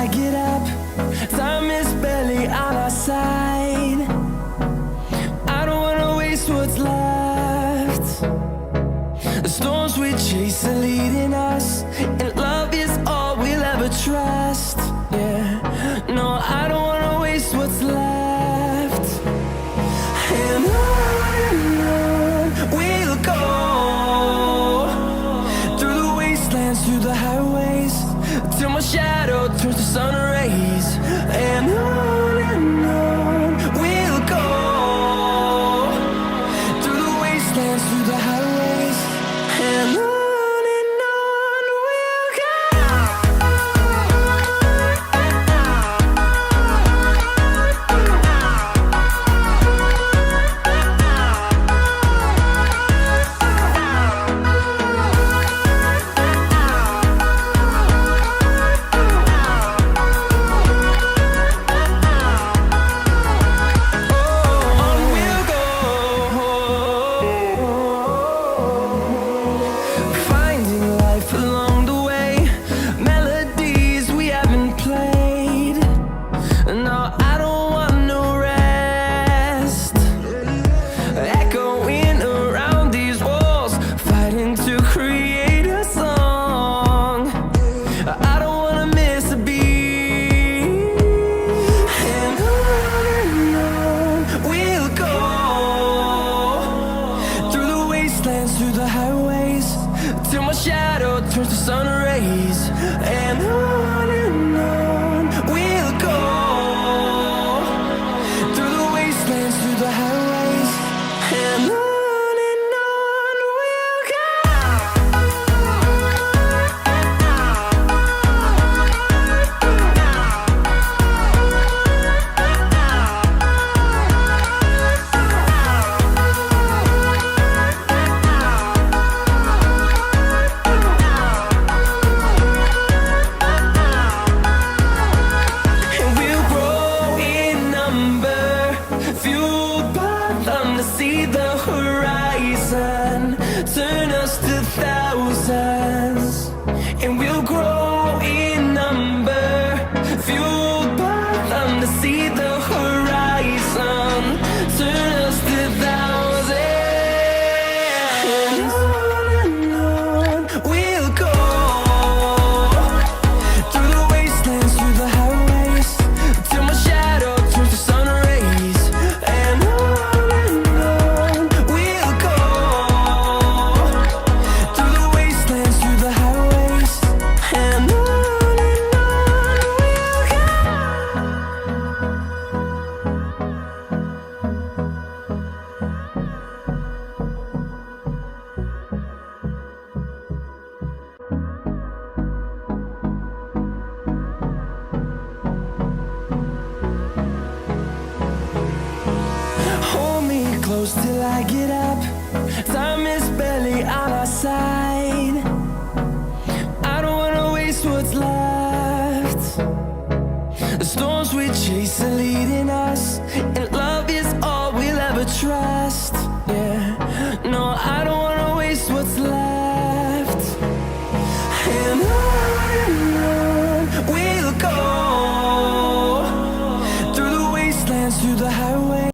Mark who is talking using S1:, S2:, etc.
S1: I get up. Time is barely on our side. I don't wanna waste what's left. The storms we chase are leading us, and love is all we'll ever trust. Yeah, no, I don't wanna waste what's left. And on we'll go, through the wastelands, through the highways, till my shadow turns to sun rays. And on we'll go, through the wastelands, through the highways, and on. Through the highways, till my shadow turns to sun rays. And on we'll go, through the wastelands, through the highways, and on. See the horizon turn us to thousands, and we'll grow in number, fueled by them to see the horizon turn us to thousands. And on we'll go, through the wastelands, through the highways, till my shadow turns to sun rays. And close till I get up. Time is barely on our side. I don't wanna waste what's left. The storms we chase are leading us, and love is all we'll ever trust. Yeah, no, I don't wanna waste what's left. And on we'll go, through the wastelands, through the highways.